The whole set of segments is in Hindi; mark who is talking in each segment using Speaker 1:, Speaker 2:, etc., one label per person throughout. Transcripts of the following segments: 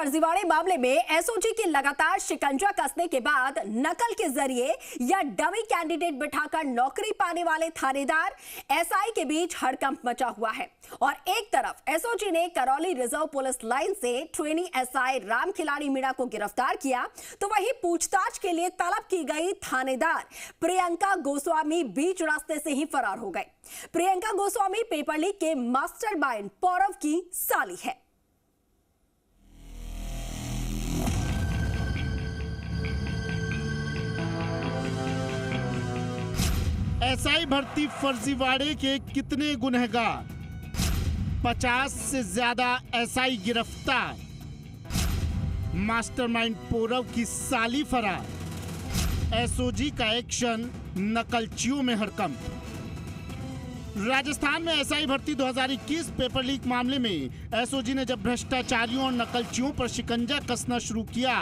Speaker 1: फर्जीवाड़े मामले में एसओजी की लगातार शिकंजा कसने के बाद नकल के जरिए या डमी कैंडिडेट बिठाकर नौकरी पाने वाले थानेदार एसआई के बीच हड़कंप मचा हुआ है। और एक तरफ एसओजी ने करौली रिजर्व पुलिस लाइन से ट्रेनी एसआई राम खिलाड़ी मीणा को गिरफ्तार किया, तो वहीं पूछताछ के लिए तलब की गई थानेदार प्रियंका गोस्वामी बीच रास्ते से ही फरार हो गए। प्रियंका गोस्वामी पेपर लीक के मास्टरमाइंड पौरव की साली है।
Speaker 2: एसआई भर्ती फर्जीवाड़े के कितने गुनहगार, 50 से ज्यादा एसआई गिरफ्तार, मास्टरमाइंड पौरव की साली फरार, एसओजी का एक्शन, नकलचियों में हड़कंप। राजस्थान में एसआई भर्ती 2021 पेपर लीक मामले में एसओजी ने जब भ्रष्टाचारियों और नकलचियों पर शिकंजा कसना शुरू किया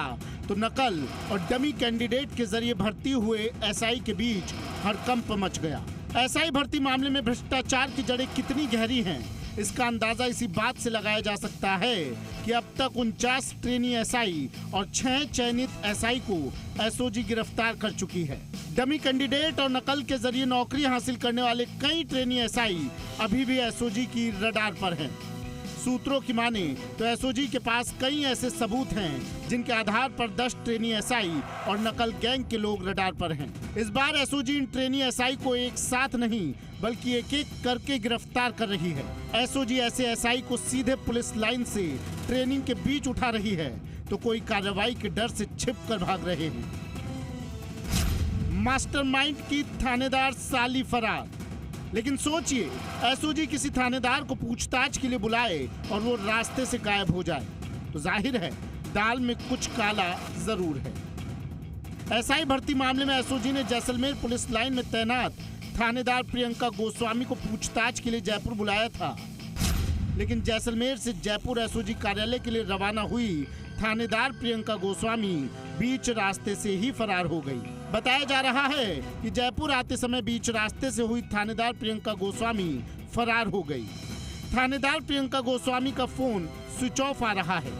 Speaker 2: तो नकल और डमी कैंडिडेट के जरिए भर्ती हुए एसआई के बीच हड़कंप मच गया। एसआई भर्ती मामले में भ्रष्टाचार की जड़ें कितनी गहरी हैं, इसका अंदाजा इसी बात से लगाया जा सकता है कि अब तक 49 ट्रेनी एसआई और 6 चयनित एसआई को एसओजी गिरफ्तार कर चुकी है। डमी कैंडिडेट और नकल के जरिए नौकरी हासिल करने वाले कई ट्रेनी एसआई अभी भी एसओजी की रडार पर हैं। सूत्रों की माने तो एसओजी के पास कई ऐसे सबूत हैं जिनके आधार पर 10 ट्रेनी एसआई और नकल गैंग के लोग रडार पर हैं। इस बार एसओजी इन ट्रेनी एसआई को एक साथ नहीं बल्कि एक एक करके गिरफ्तार कर रही है। एसओजी ऐसे एसआई को सीधे पुलिस लाइन से ट्रेनिंग के बीच उठा रही है तो कोई कार्रवाई के डर से छिप कर भाग रहे हैं। मास्टरमाइंड की थानेदार साली फरार। लेकिन सोचिए, एसओजी किसी थानेदार को पूछताछ के लिए बुलाए और वो रास्ते से गायब हो जाए तो जाहिर है दाल में कुछ काला जरूर है। एसआई भर्ती मामले में एसओजी ने जैसलमेर पुलिस लाइन में तैनात थानेदार प्रियंका गोस्वामी को पूछताछ के लिए जयपुर बुलाया था, लेकिन जैसलमेर से जयपुर एसओजी कार्यालय के लिए रवाना हुई थानेदार प्रियंका गोस्वामी बीच रास्ते से ही फरार हो गई। बताया जा रहा है कि जयपुर आते समय बीच रास्ते से हुई थानेदार प्रियंका गोस्वामी फरार हो गई। थानेदार प्रियंका गोस्वामी का फोन स्विच ऑफ आ रहा है।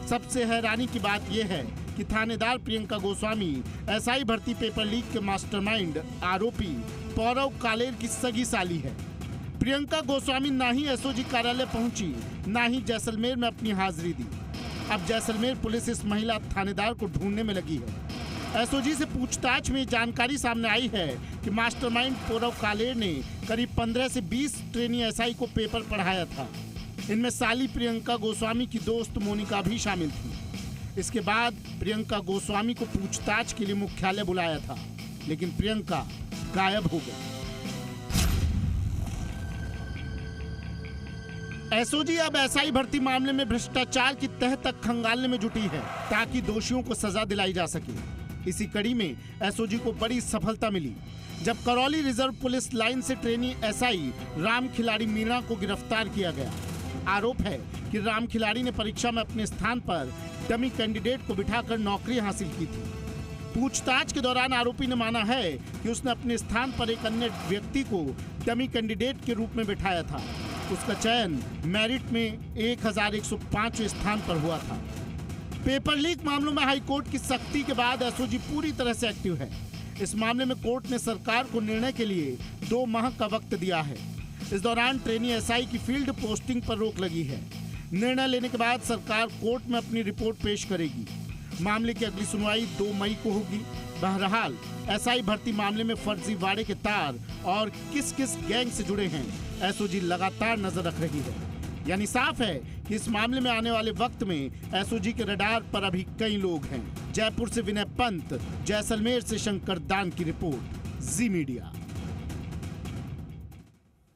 Speaker 2: सबसे हैरानी की बात यह है कि थानेदार प्रियंका गोस्वामी एसआई भर्ती पेपर लीक के मास्टरमाइंड आरोपी पौरव कालेर की सगी साली है। प्रियंका गोस्वामी ना ही एसओजी कार्यालय पहुंची, ना ही जैसलमेर में अपनी हाजिरी दी। अब जैसलमेर पुलिस इस महिला थानेदार को ढूंढने में लगी है। एसओजी से पूछताछ में जानकारी सामने आई है कि मास्टरमाइंड पौरव कालेर ने करीब 15 से 20 ट्रेनी एसआई को पेपर पढ़ाया था। इनमें साली प्रियंका गोस्वामी की दोस्त मोनिका भी शामिल थी। इसके बाद प्रियंका गोस्वामी को पूछताछ के लिए मुख्यालय बुलाया था, लेकिन प्रियंका गायब हो गई। एसओजी अब एसआई भर्ती मामले में भ्रष्टाचार की तह तक खंगालने में जुटी है ताकि दोषियों को सजा दिलाई जा सके। इसी कड़ी में एसओजी को बड़ी सफलता मिली जब करौली रिजर्व पुलिस लाइन से ट्रेनी एसआई राम खिलाड़ी मीणा को गिरफ्तार किया गया। आरोप है कि राम खिलाड़ी ने परीक्षा में अपने स्थान पर डमी कैंडिडेट को बिठाकर नौकरी हासिल की थी। पूछताछ के दौरान आरोपी ने माना है कि उसने अपने स्थान पर एक अन्य व्यक्ति को डमी कैंडिडेट के रूप में बिठाया था। उसका चयन मेरिट में 1105वें स्थान पर हुआ था। पेपर लीक मामलों में हाईकोर्ट की सख्ती के बाद एसओजी पूरी तरह से एक्टिव है। इस मामले में कोर्ट ने सरकार को निर्णय के लिए 2 माह का वक्त दिया है। इस दौरान ट्रेनी एसआई की फील्ड पोस्टिंग पर रोक लगी है। निर्णय लेने के बाद सरकार कोर्ट में अपनी रिपोर्ट पेश करेगी। मामले की अगली सुनवाई 2 मई को होगी। बहरहाल एसआई भर्ती मामले में फर्जीवाड़े के तार और किस किस गैंग से जुड़े हैं एसओजी लगातार नजर रख रही है। यानी साफ है कि इस मामले में आने वाले वक्त में एसओजी के रडार पर अभी कई लोग हैं। जयपुर से विनय पंत, जैसलमेर से शंकर दान की रिपोर्ट, जी मीडिया।